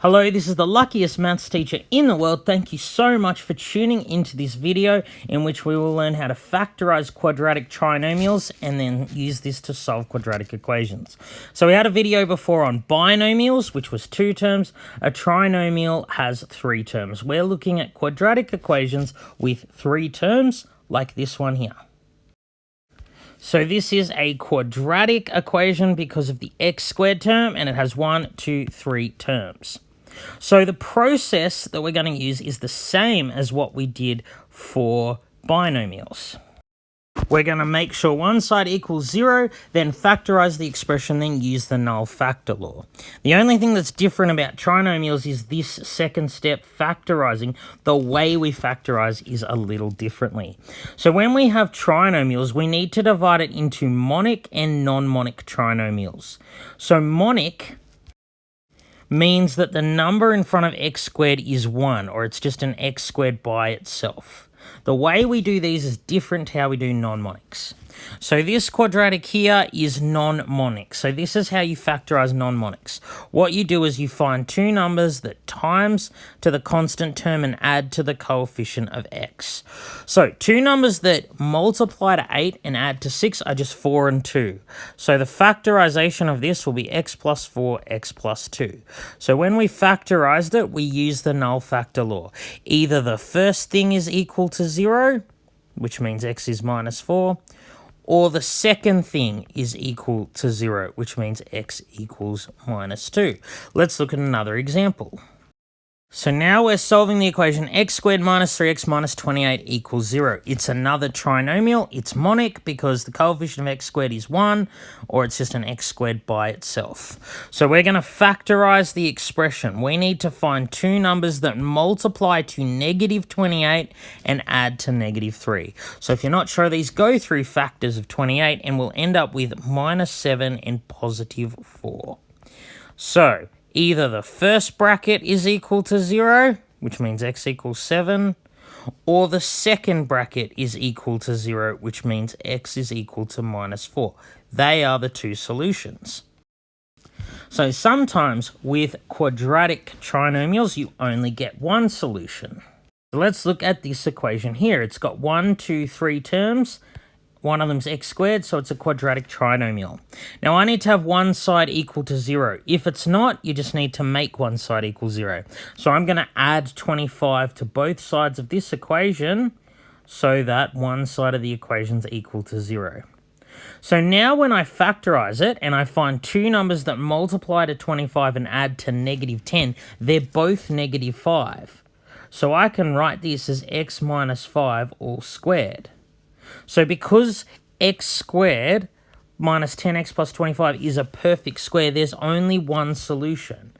Hello, this is the luckiest maths teacher in the world. Thank you so much for tuning into this video in which we will learn how to factorize quadratic trinomials and then use this to solve quadratic equations. So we had a video before on binomials, which was 2 terms. A trinomial has 3 terms. We're looking at quadratic equations with 3 terms, like this one here. So this is a quadratic equation because of the x squared term, and it has 1, 2, 3 terms. So the process that we're going to use is the same as what we did for binomials. We're going to make sure one side equals 0, then factorize the expression, then use the null factor law. The only thing that's different about trinomials is this second step, factorizing. The way we factorize is a little differently. So when we have trinomials, we need to divide it into monic and non-monic trinomials. So monic means that the number in front of x squared is 1, or it's just an x squared by itself. The way we do these is different to how we do non-monics. So this quadratic here is non-monic. So this is how you factorize non-monics. What you do is you find 2 numbers that times to the constant term and add to the coefficient of x. So 2 numbers that multiply to 8 and add to 6 are just 4 and 2. So the factorization of this will be x plus 4, x plus 2. So when we factorized it, we use the null factor law. Either the first thing is equal to 0, which means x is minus 4, or the second thing is equal to 0, which means x equals minus 2. Let's look at another example. So now we're solving the equation x squared minus 3x minus 28 equals 0. It's another trinomial. It's monic because the coefficient of x squared is 1, or it's just an x squared by itself. So we're going to factorize the expression. We need to find 2 numbers that multiply to negative 28 and add to negative 3. So if you're not sure, these go through factors of 28 and we'll end up with minus 7 and positive 4. So either the first bracket is equal to 0, which means x equals 7, or the second bracket is equal to 0, which means x is equal to minus 4. They are the 2 solutions. So sometimes with quadratic trinomials, you only get 1 solution. So let's look at this equation here. It's got 1, 2, 3 terms. One of them's x squared, so it's a quadratic trinomial. Now I need to have one side equal to 0. If it's not, you just need to make one side equal 0. So I'm going to add 25 to both sides of this equation so that one side of the equation is equal to 0. So now when I factorize it and I find 2 numbers that multiply to 25 and add to negative 10, they're both negative 5. So I can write this as x minus 5 all squared. So because x squared minus 10x plus 25 is a perfect square, there's only one solution.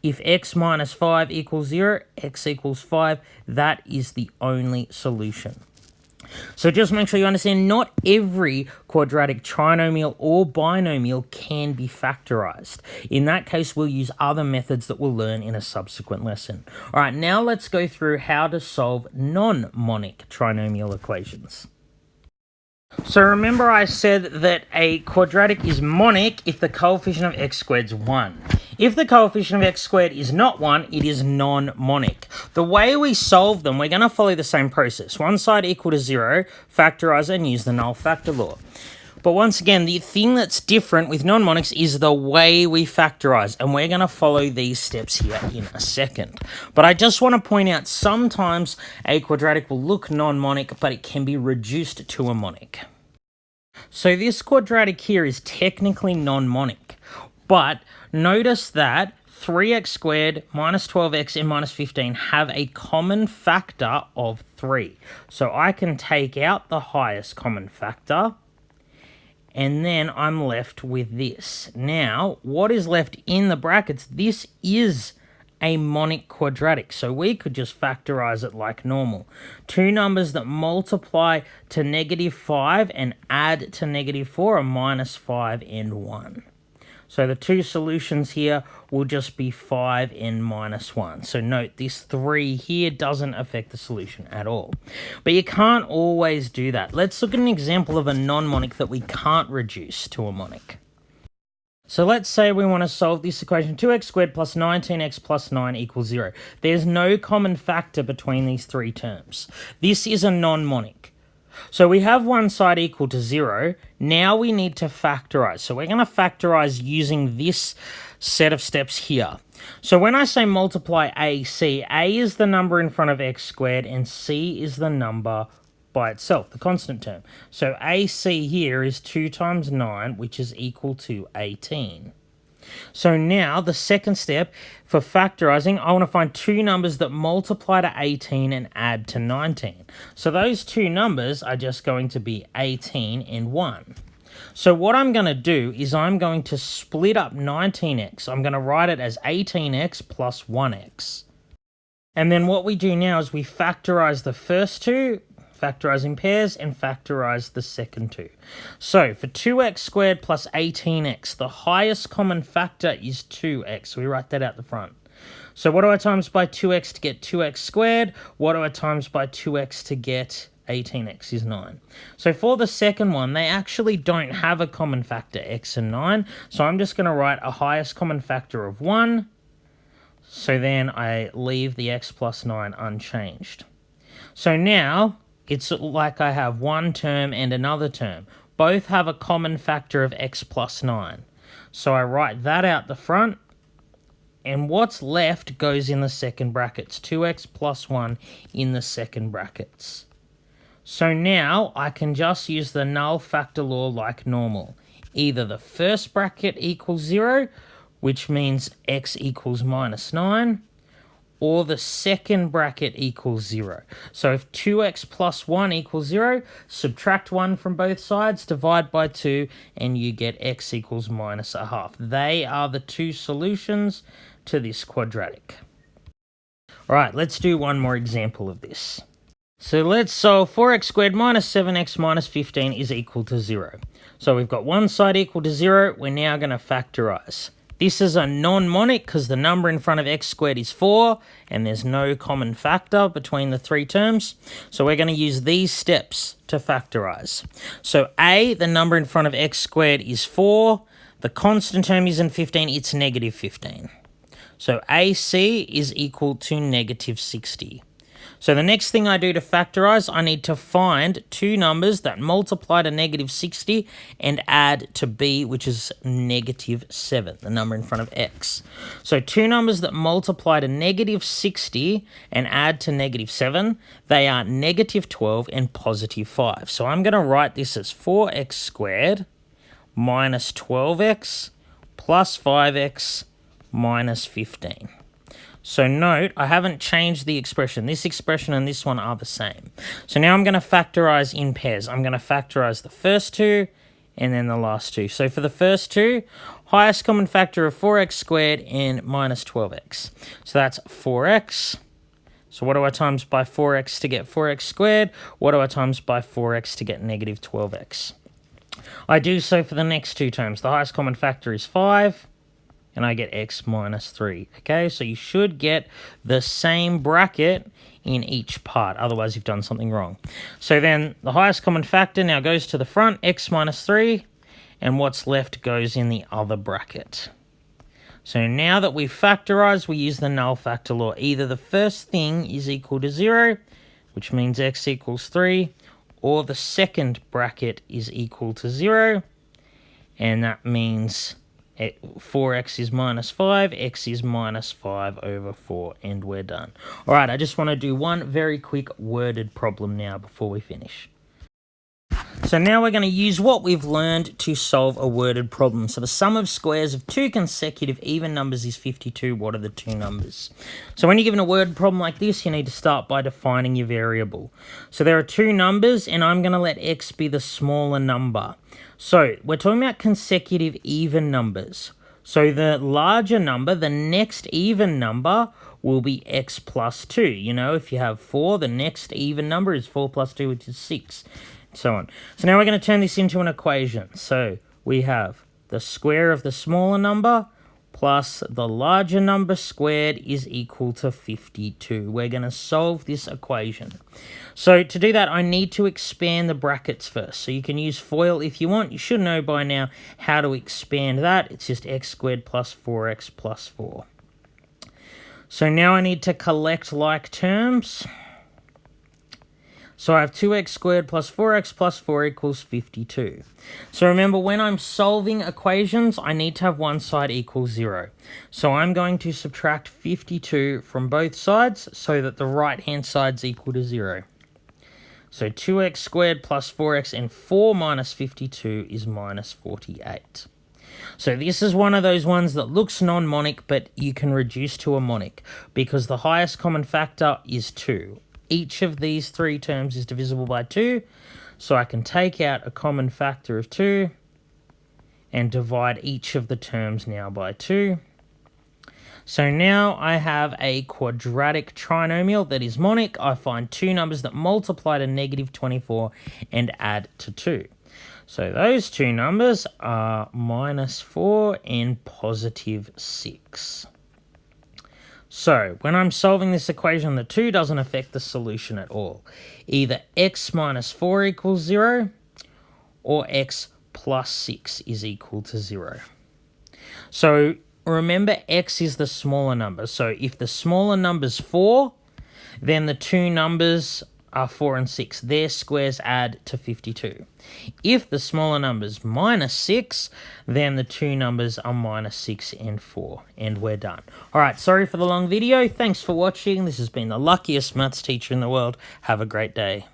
If x minus 5 equals 0, x equals 5, that is the only solution. So just make sure you understand not every quadratic trinomial or binomial can be factorized. In that case, we'll use other methods that we'll learn in a subsequent lesson. All right, now let's go through how to solve non-monic trinomial equations. So remember I said that a quadratic is monic if the coefficient of x squared is 1. If the coefficient of x squared is not 1, it is non-monic. The way we solve them, we're going to follow the same process. One side equal to 0, factorize and use the null factor law. But once again, the thing that's different with non-monics is the way we factorize, and we're going to follow these steps here in a second. But I just want to point out sometimes a quadratic will look non-monic, but it can be reduced to a monic. So this quadratic here is technically non-monic, but notice that 3x squared minus 12x and minus 15 have a common factor of 3. So I can take out the highest common factor, and then I'm left with this. Now, what is left in the brackets? This is a monic quadratic, so we could just factorize it like normal. 2 numbers that multiply to negative 5 and add to negative 4 are minus 5 and 1. So the 2 solutions here will just be 5 and minus 1. So note this 3 here doesn't affect the solution at all. But you can't always do that. Let's look at an example of a non-monic that we can't reduce to a monic. So let's say we want to solve this equation 2x squared plus 19x plus 9 equals 0. There's no common factor between these three terms. This is a non-monic. So we have one side equal to 0. Now we need to factorize. So we're going to factorize using this set of steps here. So when I say multiply AC, A is the number in front of x squared and C is the number by itself, the constant term. So AC here is 2 times 9, which is equal to 18. So now the second step for factorizing, I want to find two numbers that multiply to 18 and add to 19. So those two numbers are just going to be 18 and 1. So what I'm going to do is I'm going to split up 19x. I'm going to write it as 18x plus 1x. And then what we do now is we factorize the first two, factorize in pairs, and factorize the second two. So for 2x squared plus 18x, the highest common factor is 2x. So we write that out the front. So what do I times by 2x to get 2x squared? What do I times by 2x to get 18x is 9. So for the second one, they actually don't have a common factor, x and 9. So I'm just going to write a highest common factor of 1. So then I leave the x plus 9 unchanged. So now it's like I have one term and another term. Both have a common factor of x plus 9. So I write that out the front, and what's left goes in the second brackets. 2x plus 1 in the second brackets. So now I can just use the null factor law like normal. Either the first bracket equals 0, which means x equals minus 9, or the second bracket equals 0. So if 2x plus 1 equals 0, subtract 1 from both sides, divide by 2, and you get x equals minus a half. They are the two solutions to this quadratic. All right, let's do one more example of this. So let's solve 4x squared minus 7x minus 15 is equal to 0. So we've got one side equal to 0. We're now going to factorize. This is a non-monic because the number in front of x squared is 4 and there's no common factor between the three terms. So we're going to use these steps to factorize. So A, the number in front of x squared is 4. The constant term isn't 15, it's negative 15. So AC is equal to negative 60. So the next thing I do to factorize, I need to find two numbers that multiply to negative 60 and add to b, which is negative 7, the number in front of x. So two numbers that multiply to negative 60 and add to negative 7, they are negative 12 and positive 5. So I'm going to write this as 4x squared minus 12x plus 5x minus 15. So note, I haven't changed the expression. This expression and this one are the same. So now I'm going to factorize in pairs. I'm going to factorize the first two and then the last two. So for the first two, highest common factor of 4x squared and minus 12x. So that's 4x. So what do I times by 4x to get 4x squared? What do I times by 4x to get negative 12x? I do so for the next two terms. The highest common factor is 5. And I get x minus 3. Okay, so you should get the same bracket in each part. Otherwise, you've done something wrong. So then the highest common factor now goes to the front, x minus 3. And what's left goes in the other bracket. So now that we've factorized, we use the null factor law. Either the first thing is equal to 0, which means x equals 3, or the second bracket is equal to 0. And that means 4x is minus 5, x is minus 5 over 4, and we're done. All right, I just want to do one very quick worded problem now before we finish. So now we're going to use what we've learned to solve a worded problem. So the sum of squares of two consecutive even numbers is 52. What are the two numbers? So when you're given a word problem like this, you need to start by defining your variable. So there are two numbers, and I'm going to let x be the smaller number. So we're talking about consecutive even numbers. So the larger number, the next even number, will be x plus 2. You know, if you have 4, the next even number is 4 plus 2, which is 6. So on. So now we're going to turn this into an equation. So we have the square of the smaller number plus the larger number squared is equal to 52. We're going to solve this equation. So to do that, I need to expand the brackets first. So you can use FOIL if you want. You should know by now how to expand that. It's just x squared plus 4x plus 4. So now I need to collect like terms. So I have 2x squared plus 4x plus 4 equals 52. So remember, when I'm solving equations, I need to have one side equal 0. So I'm going to subtract 52 from both sides so that the right-hand side's equal to 0. So 2x squared plus 4x and 4 minus 52 is minus 48. So this is one of those ones that looks non-monic, but you can reduce to a monic because the highest common factor is 2. Each of these three terms is divisible by 2, so I can take out a common factor of 2 and divide each of the terms now by 2. So now I have a quadratic trinomial that is monic. I find two numbers that multiply to negative 24 and add to 2. So those two numbers are minus 4 and positive 6. So when I'm solving this equation, the 2 doesn't affect the solution at all. Either x minus 4 equals 0 or x plus 6 is equal to 0. So remember, x is the smaller number. So if the smaller number's 4, then the two numbers are 4 and 6. Their squares add to 52. If the smaller number's minus 6, then the two numbers are minus 6 and 4. And we're done. All right, sorry for the long video. Thanks for watching. This has been the luckiest maths teacher in the world. Have a great day.